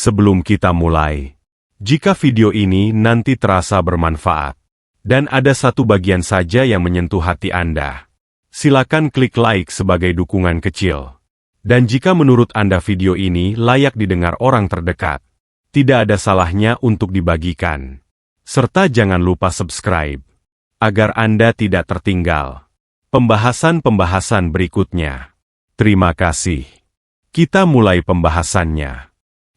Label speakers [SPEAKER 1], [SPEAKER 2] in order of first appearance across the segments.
[SPEAKER 1] Sebelum kita mulai, jika video ini nanti terasa bermanfaat, dan ada satu bagian saja yang menyentuh hati Anda, silakan klik like sebagai dukungan kecil. Dan jika menurut Anda video ini layak didengar orang terdekat, tidak ada salahnya untuk dibagikan. Serta jangan lupa subscribe, agar Anda tidak tertinggal pembahasan-pembahasan berikutnya. Terima kasih. Kita mulai pembahasannya.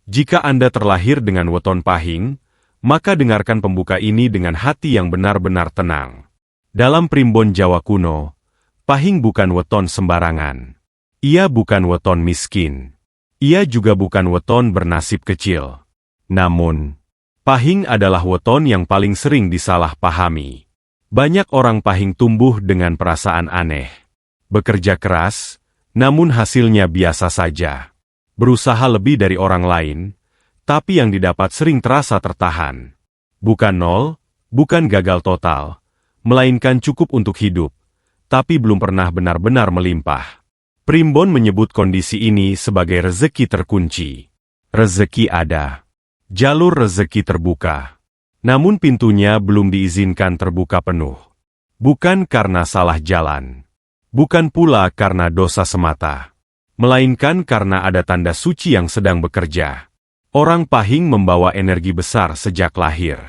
[SPEAKER 1] Jika Anda terlahir dengan weton pahing, maka dengarkan pembuka ini dengan hati yang benar-benar tenang. Dalam primbon Jawa kuno, pahing bukan weton sembarangan. Ia bukan weton miskin. Ia juga bukan weton bernasib kecil. Namun, pahing adalah weton yang paling sering disalahpahami. Banyak orang pahing tumbuh dengan perasaan aneh. Bekerja keras, namun hasilnya biasa saja. Berusaha lebih dari orang lain, tapi yang didapat sering terasa tertahan. Bukan nol, bukan gagal total, melainkan cukup untuk hidup, tapi belum pernah benar-benar melimpah. Primbon menyebut kondisi ini sebagai rezeki terkunci. Rezeki ada. Jalur rezeki terbuka. Namun pintunya belum diizinkan terbuka penuh. Bukan karena salah jalan. Bukan pula karena dosa semata. Melainkan karena ada tanda suci yang sedang bekerja. Orang pahing membawa energi besar sejak lahir.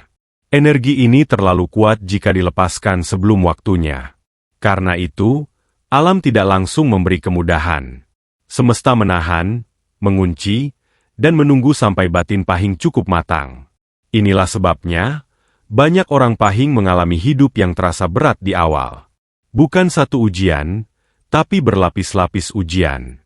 [SPEAKER 1] Energi ini terlalu kuat jika dilepaskan sebelum waktunya. Karena itu, alam tidak langsung memberi kemudahan. Semesta menahan, mengunci, dan menunggu sampai batin pahing cukup matang. Inilah sebabnya, banyak orang pahing mengalami hidup yang terasa berat di awal. Bukan satu ujian, tapi berlapis-lapis ujian.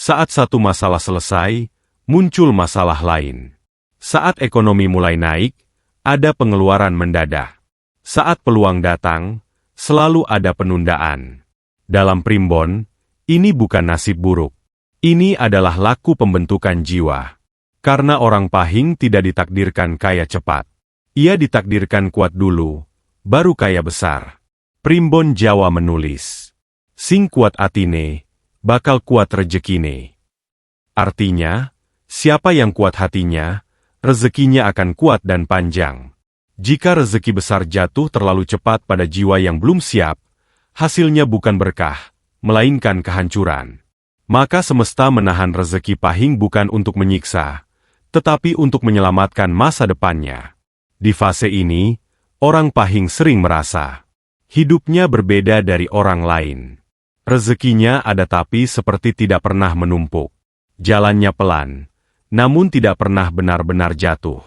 [SPEAKER 1] Saat satu masalah selesai, muncul masalah lain. Saat ekonomi mulai naik, ada pengeluaran mendadak. Saat peluang datang, selalu ada penundaan. Dalam primbon, ini bukan nasib buruk. Ini adalah laku pembentukan jiwa. Karena orang pahing tidak ditakdirkan kaya cepat. Ia ditakdirkan kuat dulu, baru kaya besar. Primbon Jawa menulis, "Sing kuat atine, bakal kuat rezekine." Artinya, siapa yang kuat hatinya, rezekinya akan kuat dan panjang. Jika rezeki besar jatuh terlalu cepat pada jiwa yang belum siap, hasilnya bukan berkah, melainkan kehancuran. Maka semesta menahan rezeki pahing bukan untuk menyiksa, tetapi untuk menyelamatkan masa depannya. Di fase ini, orang pahing sering merasa hidupnya berbeda dari orang lain. Rezekinya ada tapi seperti tidak pernah menumpuk. Jalannya pelan, namun tidak pernah benar-benar jatuh.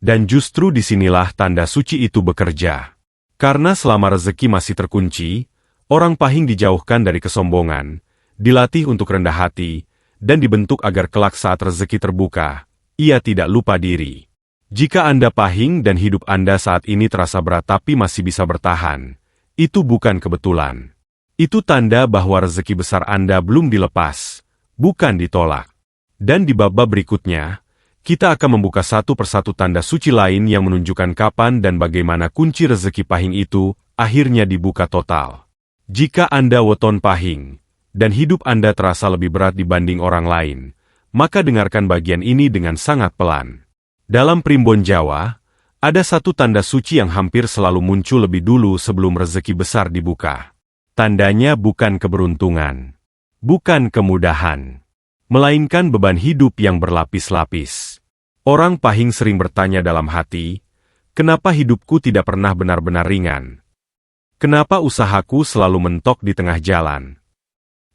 [SPEAKER 1] Dan justru disinilah tanda suci itu bekerja. Karena selama rezeki masih terkunci, orang pahing dijauhkan dari kesombongan, dilatih untuk rendah hati, dan dibentuk agar kelak saat rezeki terbuka, ia tidak lupa diri. Jika Anda pahing dan hidup Anda saat ini terasa berat tapi masih bisa bertahan, itu bukan kebetulan. Itu tanda bahwa rezeki besar Anda belum dilepas, bukan ditolak. Dan di bab-bab berikutnya, kita akan membuka satu persatu tanda suci lain yang menunjukkan kapan dan bagaimana kunci rezeki pahing itu akhirnya dibuka total. Jika Anda weton pahing, dan hidup Anda terasa lebih berat dibanding orang lain, maka dengarkan bagian ini dengan sangat pelan. Dalam primbon Jawa, ada satu tanda suci yang hampir selalu muncul lebih dulu sebelum rezeki besar dibuka. Tandanya bukan keberuntungan, bukan kemudahan, melainkan beban hidup yang berlapis-lapis. Orang pahing sering bertanya dalam hati, kenapa hidupku tidak pernah benar-benar ringan? Kenapa usahaku selalu mentok di tengah jalan?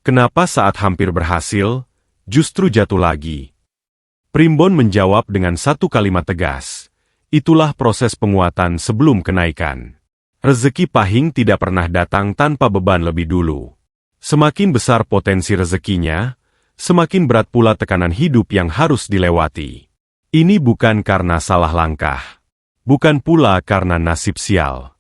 [SPEAKER 1] Kenapa saat hampir berhasil, justru jatuh lagi? Primbon menjawab dengan satu kalimat tegas, itulah proses penguatan sebelum kenaikan. Rezeki pahing tidak pernah datang tanpa beban lebih dulu. Semakin besar potensi rezekinya, semakin berat pula tekanan hidup yang harus dilewati. Ini bukan karena salah langkah. Bukan pula karena nasib sial.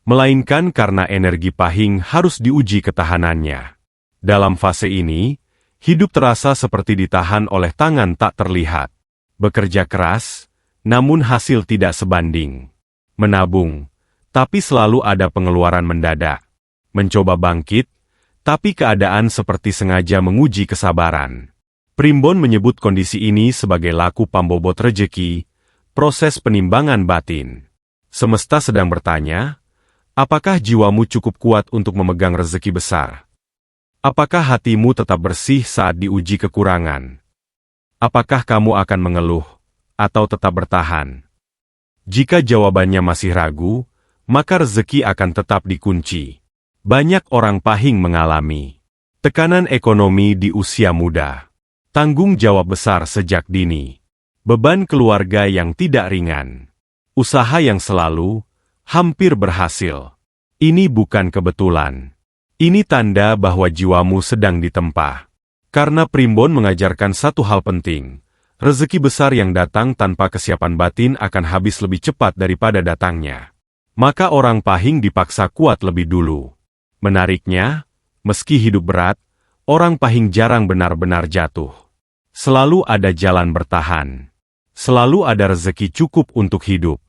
[SPEAKER 1] Melainkan karena energi pahing harus diuji ketahanannya. Dalam fase ini, hidup terasa seperti ditahan oleh tangan tak terlihat. Bekerja keras, namun hasil tidak sebanding. Menabung, tapi selalu ada pengeluaran mendadak. Mencoba bangkit, tapi keadaan seperti sengaja menguji kesabaran. Primbon menyebut kondisi ini sebagai laku pambobot rejeki, proses penimbangan batin. Semesta sedang bertanya, apakah jiwamu cukup kuat untuk memegang rezeki besar? Apakah hatimu tetap bersih saat diuji kekurangan? Apakah kamu akan mengeluh, atau tetap bertahan? Jika jawabannya masih ragu, maka rezeki akan tetap dikunci. Banyak orang Pahing mengalami tekanan ekonomi di usia muda, tanggung jawab besar sejak dini, beban keluarga yang tidak ringan, usaha yang selalu hampir berhasil. Ini bukan kebetulan. Ini tanda bahwa jiwamu sedang ditempa. Karena Primbon mengajarkan satu hal penting, rezeki besar yang datang tanpa kesiapan batin akan habis lebih cepat daripada datangnya. Maka orang Pahing dipaksa kuat lebih dulu. Menariknya, meski hidup berat, orang Pahing jarang benar-benar jatuh. Selalu ada jalan bertahan. Selalu ada rezeki cukup untuk hidup.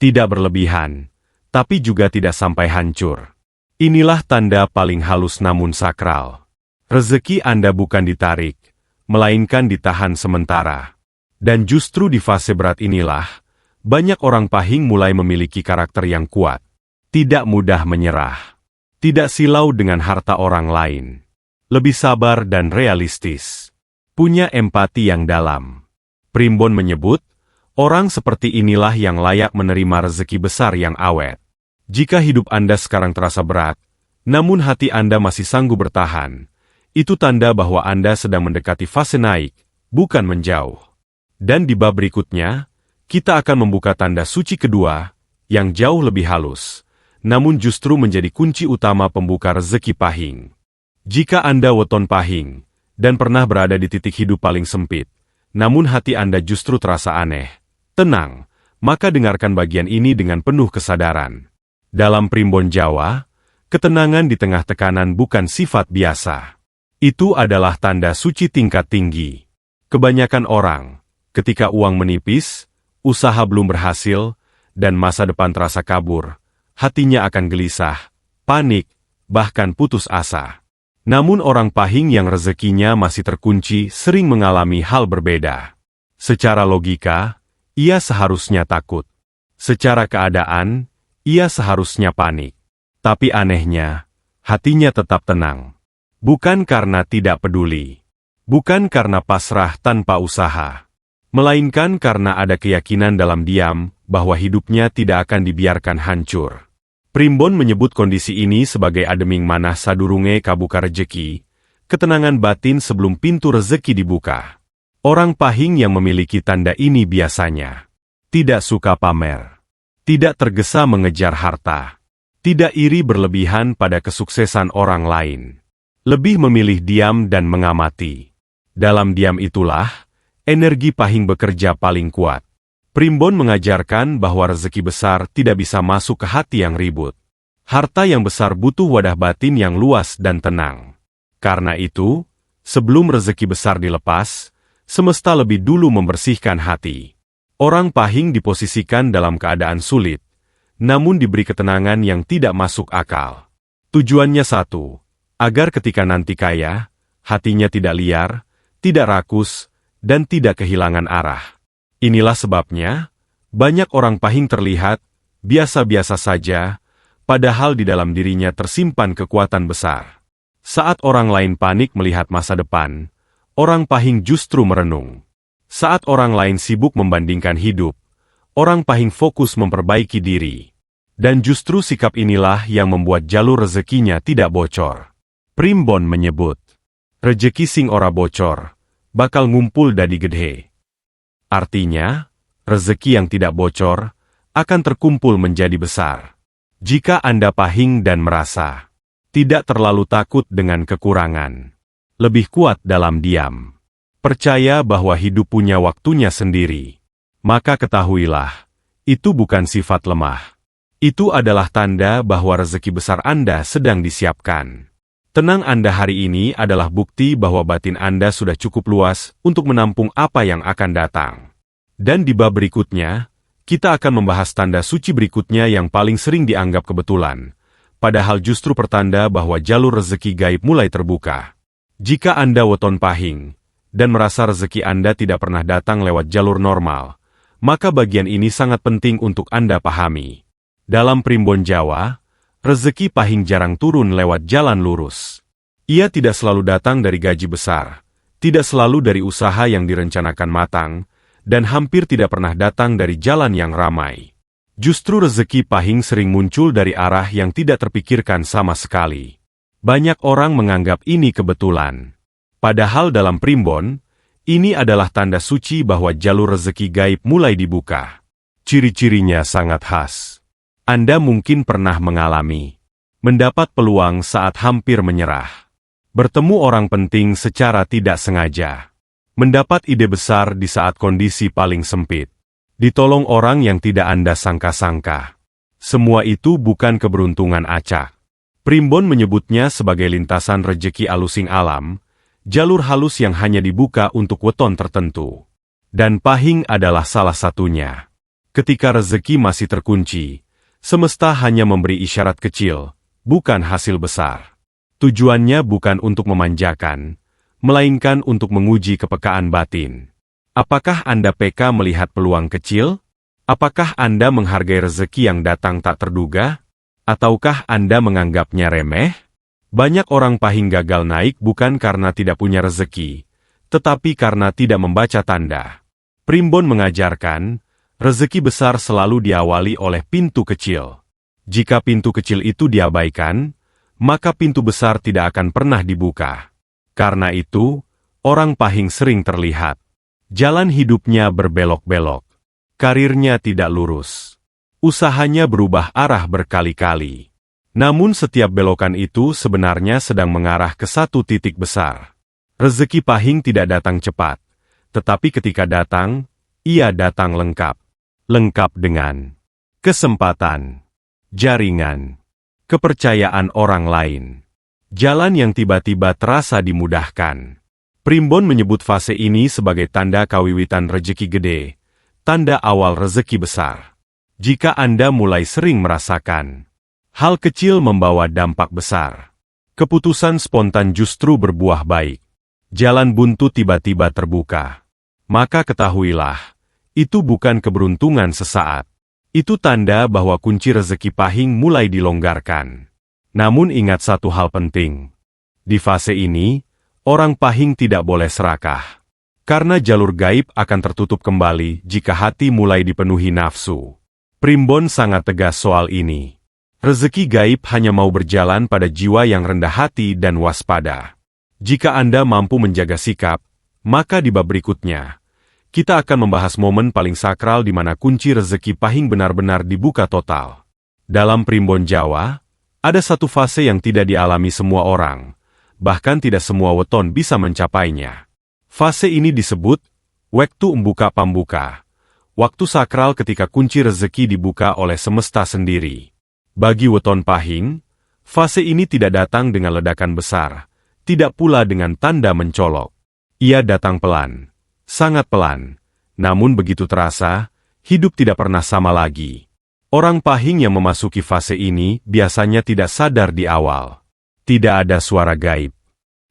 [SPEAKER 1] Tidak berlebihan, tapi juga tidak sampai hancur. Inilah tanda paling halus namun sakral. Rezeki Anda bukan ditarik, melainkan ditahan sementara. Dan justru di fase berat inilah, banyak orang Pahing mulai memiliki karakter yang kuat. Tidak mudah menyerah. Tidak silau dengan harta orang lain. Lebih sabar dan realistis. Punya empati yang dalam. Primbon menyebut, orang seperti inilah yang layak menerima rezeki besar yang awet. Jika hidup Anda sekarang terasa berat, namun hati Anda masih sanggup bertahan, itu tanda bahwa Anda sedang mendekati fase naik, bukan menjauh. Dan di bab berikutnya, kita akan membuka tanda suci kedua, yang jauh lebih halus, namun justru menjadi kunci utama pembuka rezeki Pahing. Jika Anda weton Pahing, dan pernah berada di titik hidup paling sempit, namun hati Anda justru terasa aneh, tenang, maka dengarkan bagian ini dengan penuh kesadaran. Dalam Primbon Jawa, ketenangan di tengah tekanan bukan sifat biasa. Itu adalah tanda suci tingkat tinggi. Kebanyakan orang, ketika uang menipis, usaha belum berhasil, dan masa depan terasa kabur, hatinya akan gelisah, panik, bahkan putus asa. Namun orang Pahing yang rezekinya masih terkunci sering mengalami hal berbeda. Secara logika, ia seharusnya takut. Secara keadaan, ia seharusnya panik. Tapi anehnya, hatinya tetap tenang. Bukan karena tidak peduli. Bukan karena pasrah tanpa usaha. Melainkan karena ada keyakinan dalam diam bahwa hidupnya tidak akan dibiarkan hancur. Primbon menyebut kondisi ini sebagai ademing manah sadurunge kabuka rejeki, ketenangan batin sebelum pintu rezeki dibuka. Orang Pahing yang memiliki tanda ini biasanya tidak suka pamer, tidak tergesa mengejar harta, tidak iri berlebihan pada kesuksesan orang lain, lebih memilih diam dan mengamati. Dalam diam itulah, energi Pahing bekerja paling kuat. Primbon mengajarkan bahwa rezeki besar tidak bisa masuk ke hati yang ribut. Harta yang besar butuh wadah batin yang luas dan tenang. Karena itu, sebelum rezeki besar dilepas, semesta lebih dulu membersihkan hati. Orang Pahing diposisikan dalam keadaan sulit, namun diberi ketenangan yang tidak masuk akal. Tujuannya satu, agar ketika nanti kaya, hatinya tidak liar, tidak rakus, dan tidak kehilangan arah. Inilah sebabnya, banyak orang Pahing terlihat biasa-biasa saja, padahal di dalam dirinya tersimpan kekuatan besar. Saat orang lain panik melihat masa depan, orang Pahing justru merenung. Saat orang lain sibuk membandingkan hidup, orang Pahing fokus memperbaiki diri. Dan justru sikap inilah yang membuat jalur rezekinya tidak bocor. Primbon menyebut, rejeki sing ora bocor, bakal ngumpul dadi gedhe. Artinya, rezeki yang tidak bocor akan terkumpul menjadi besar. Jika Anda Pahing dan merasa tidak terlalu takut dengan kekurangan, lebih kuat dalam diam, percaya bahwa hidup punya waktunya sendiri, maka ketahuilah, itu bukan sifat lemah. Itu adalah tanda bahwa rezeki besar Anda sedang disiapkan. Tenang Anda hari ini adalah bukti bahwa batin Anda sudah cukup luas untuk menampung apa yang akan datang. Dan di bab berikutnya, kita akan membahas tanda suci berikutnya yang paling sering dianggap kebetulan, padahal justru pertanda bahwa jalur rezeki gaib mulai terbuka. Jika Anda weton Pahing, dan merasa rezeki Anda tidak pernah datang lewat jalur normal, maka bagian ini sangat penting untuk Anda pahami. Dalam primbon Jawa, rezeki pahing jarang turun lewat jalan lurus. Ia tidak selalu datang dari gaji besar, tidak selalu dari usaha yang direncanakan matang, dan hampir tidak pernah datang dari jalan yang ramai. Justru rezeki pahing sering muncul dari arah yang tidak terpikirkan sama sekali. Banyak orang menganggap ini kebetulan. Padahal dalam primbon, ini adalah tanda suci bahwa jalur rezeki gaib mulai dibuka. Ciri-cirinya sangat khas. Anda mungkin pernah mengalami mendapat peluang saat hampir menyerah, bertemu orang penting secara tidak sengaja, mendapat ide besar di saat kondisi paling sempit, ditolong orang yang tidak Anda sangka-sangka. Semua itu bukan keberuntungan acak. Primbon menyebutnya sebagai lintasan rejeki alusing alam, jalur halus yang hanya dibuka untuk weton tertentu. Dan pahing adalah salah satunya. Ketika rezeki masih terkunci, semesta hanya memberi isyarat kecil, bukan hasil besar. Tujuannya bukan untuk memanjakan, melainkan untuk menguji kepekaan batin. Apakah Anda peka melihat peluang kecil? Apakah Anda menghargai rezeki yang datang tak terduga? Ataukah Anda menganggapnya remeh? Banyak orang pahing gagal naik bukan karena tidak punya rezeki, tetapi karena tidak membaca tanda. Primbon mengajarkan, rezeki besar selalu diawali oleh pintu kecil. Jika pintu kecil itu diabaikan, maka pintu besar tidak akan pernah dibuka. Karena itu, orang pahing sering terlihat. Jalan hidupnya berbelok-belok. Karirnya tidak lurus. Usahanya berubah arah berkali-kali. Namun setiap belokan itu sebenarnya sedang mengarah ke satu titik besar. Rezeki pahing tidak datang cepat, tetapi ketika datang, ia datang lengkap. Lengkap dengan kesempatan, jaringan, kepercayaan orang lain. Jalan yang tiba-tiba terasa dimudahkan. Primbon menyebut fase ini sebagai tanda kawiwitan rezeki gede, tanda awal rezeki besar. Jika Anda mulai sering merasakan hal kecil membawa dampak besar, keputusan spontan justru berbuah baik, jalan buntu tiba-tiba terbuka, maka ketahuilah, itu bukan keberuntungan sesaat. Itu tanda bahwa kunci rezeki pahing mulai dilonggarkan. Namun ingat satu hal penting. Di fase ini, orang pahing tidak boleh serakah. Karena jalur gaib akan tertutup kembali jika hati mulai dipenuhi nafsu. Primbon sangat tegas soal ini. Rezeki gaib hanya mau berjalan pada jiwa yang rendah hati dan waspada. Jika Anda mampu menjaga sikap, maka di bab berikutnya, kita akan membahas momen paling sakral di mana kunci rezeki pahing benar-benar dibuka total. Dalam primbon Jawa, ada satu fase yang tidak dialami semua orang, bahkan tidak semua weton bisa mencapainya. Fase ini disebut waktu embuka pambuka. Waktu sakral ketika kunci rezeki dibuka oleh semesta sendiri. Bagi weton pahing, fase ini tidak datang dengan ledakan besar, tidak pula dengan tanda mencolok. Ia datang pelan, sangat pelan, namun begitu terasa, hidup tidak pernah sama lagi. Orang pahing yang memasuki fase ini biasanya tidak sadar di awal. Tidak ada suara gaib.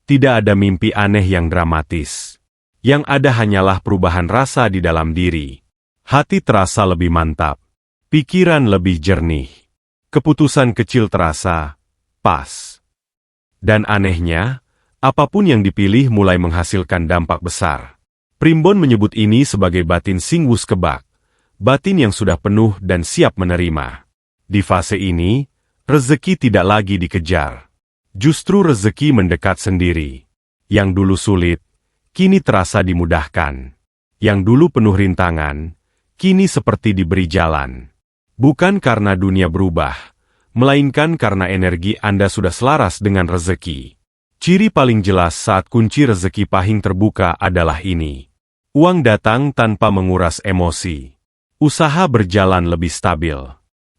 [SPEAKER 1] Tidak ada mimpi aneh yang dramatis. Yang ada hanyalah perubahan rasa di dalam diri. Hati terasa lebih mantap. Pikiran lebih jernih. Keputusan kecil terasa pas. Dan anehnya, apapun yang dipilih mulai menghasilkan dampak besar. Primbon menyebut ini sebagai batin sing wus kebak. Batin yang sudah penuh dan siap menerima. Di fase ini, rezeki tidak lagi dikejar. Justru rezeki mendekat sendiri. Yang dulu sulit, kini terasa dimudahkan. Yang dulu penuh rintangan, kini seperti diberi jalan. Bukan karena dunia berubah, melainkan karena energi Anda sudah selaras dengan rezeki. Ciri paling jelas saat kunci rezeki pahing terbuka adalah ini. Uang datang tanpa menguras emosi. Usaha berjalan lebih stabil.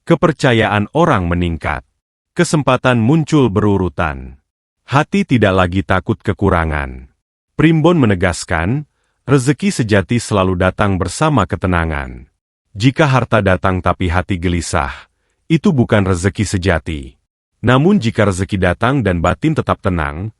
[SPEAKER 1] Kepercayaan orang meningkat. Kesempatan muncul berurutan. Hati tidak lagi takut kekurangan. Primbon menegaskan, rezeki sejati selalu datang bersama ketenangan. Jika harta datang tapi hati gelisah, itu bukan rezeki sejati. Namun jika rezeki datang dan batin tetap tenang,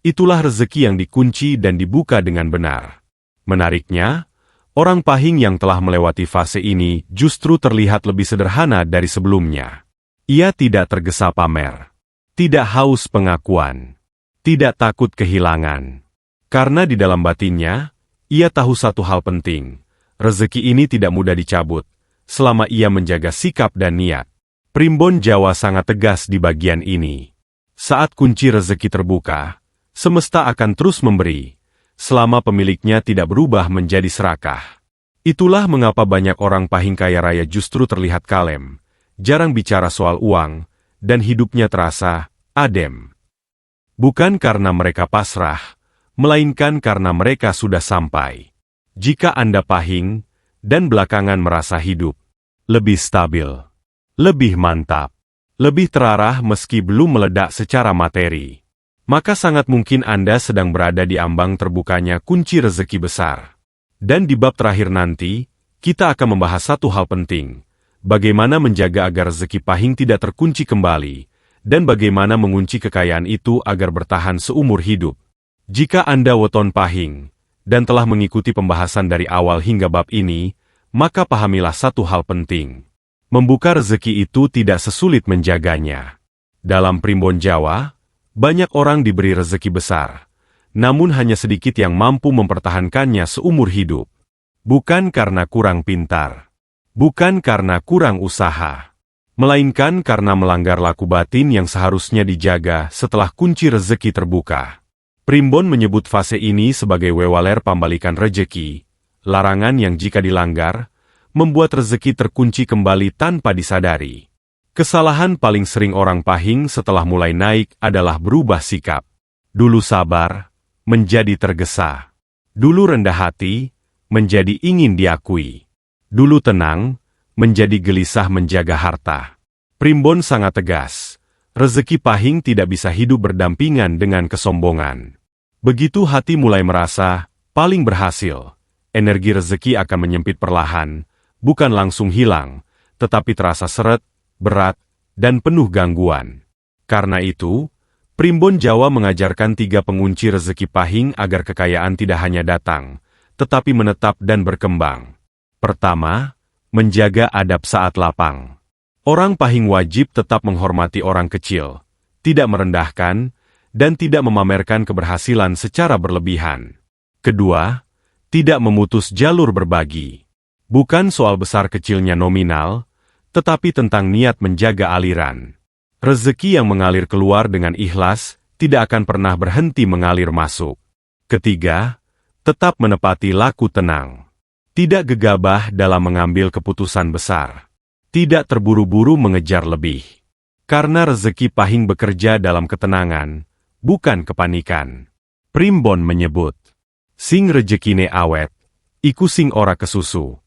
[SPEAKER 1] Itulah rezeki yang dikunci dan dibuka dengan benar. Menariknya, orang Pahing yang telah melewati fase ini justru terlihat lebih sederhana dari sebelumnya. Ia tidak tergesa pamer, tidak haus pengakuan, tidak takut kehilangan. Karena di dalam batinnya, ia tahu satu hal penting, rezeki ini tidak mudah dicabut, selama ia menjaga sikap dan niat. Primbon Jawa sangat tegas di bagian ini. Saat kunci rezeki terbuka, semesta akan terus memberi, selama pemiliknya tidak berubah menjadi serakah. Itulah mengapa banyak orang Pahing kaya raya justru terlihat kalem, jarang bicara soal uang, dan hidupnya terasa adem. Bukan karena mereka pasrah, melainkan karena mereka sudah sampai. Jika Anda Pahing, dan belakangan merasa hidup lebih stabil, lebih mantap, lebih terarah meski belum meledak secara materi, maka sangat mungkin Anda sedang berada di ambang terbukanya kunci rezeki besar. Dan di bab terakhir nanti, kita akan membahas satu hal penting, bagaimana menjaga agar rezeki Pahing tidak terkunci kembali, dan bagaimana mengunci kekayaan itu agar bertahan seumur hidup. Jika Anda weton Pahing, dan telah mengikuti pembahasan dari awal hingga bab ini, maka pahamilah satu hal penting. Membuka rezeki itu tidak sesulit menjaganya. Dalam Primbon Jawa, banyak orang diberi rezeki besar, namun hanya sedikit yang mampu mempertahankannya seumur hidup. Bukan karena kurang pintar, bukan karena kurang usaha, melainkan karena melanggar laku batin yang seharusnya dijaga setelah kunci rezeki terbuka. Primbon menyebut fase ini sebagai wewaler pambalikan rezeki, larangan yang jika dilanggar, membuat rezeki terkunci kembali tanpa disadari. Kesalahan paling sering orang Pahing setelah mulai naik adalah berubah sikap. Dulu sabar, menjadi tergesa. Dulu rendah hati, menjadi ingin diakui. Dulu tenang, menjadi gelisah menjaga harta. Primbon sangat tegas. Rezeki Pahing tidak bisa hidup berdampingan dengan kesombongan. Begitu hati mulai merasa paling berhasil, energi rezeki akan menyempit perlahan, bukan langsung hilang, tetapi terasa seret, berat, dan penuh gangguan. Karena itu, Primbon Jawa mengajarkan 3 pengunci rezeki Pahing agar kekayaan tidak hanya datang, tetapi menetap dan berkembang. Pertama, menjaga adab saat lapang. Orang Pahing wajib tetap menghormati orang kecil, tidak merendahkan, dan tidak memamerkan keberhasilan secara berlebihan. Kedua, tidak memutus jalur berbagi. Bukan soal besar kecilnya nominal, tetapi tentang niat menjaga aliran. Rezeki yang mengalir keluar dengan ikhlas, tidak akan pernah berhenti mengalir masuk. Ketiga, tetap menepati laku tenang. Tidak gegabah dalam mengambil keputusan besar. Tidak terburu-buru mengejar lebih. Karena rezeki Pahing bekerja dalam ketenangan, bukan kepanikan. Primbon menyebut, sing rezekine awet, iku sing ora kesusu.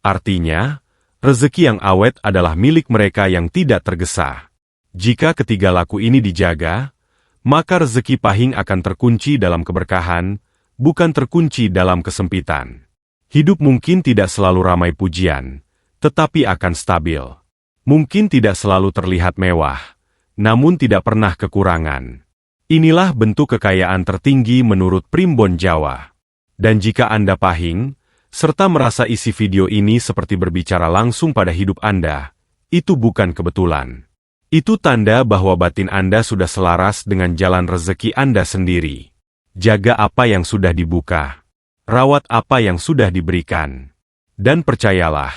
[SPEAKER 1] Artinya, rezeki yang awet adalah milik mereka yang tidak tergesa. Jika ketiga laku ini dijaga, maka rezeki Pahing akan terkunci dalam keberkahan, bukan terkunci dalam kesempitan. Hidup mungkin tidak selalu ramai pujian, tetapi akan stabil. Mungkin tidak selalu terlihat mewah, namun tidak pernah kekurangan. Inilah bentuk kekayaan tertinggi menurut Primbon Jawa. Dan jika Anda Pahing, serta merasa isi video ini seperti berbicara langsung pada hidup Anda, itu bukan kebetulan. Itu tanda bahwa batin Anda sudah selaras dengan jalan rezeki Anda sendiri. Jaga apa yang sudah dibuka. Rawat apa yang sudah diberikan. Dan percayalah,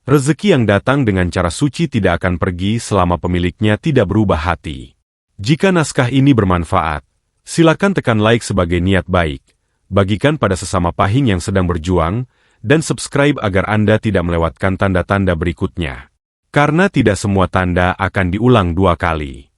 [SPEAKER 1] rezeki yang datang dengan cara suci tidak akan pergi selama pemiliknya tidak berubah hati. Jika naskah ini bermanfaat, silakan tekan like sebagai niat baik, bagikan pada sesama Pahing yang sedang berjuang, dan subscribe agar Anda tidak melewatkan tanda-tanda berikutnya. Karena tidak semua tanda akan diulang 2 kali.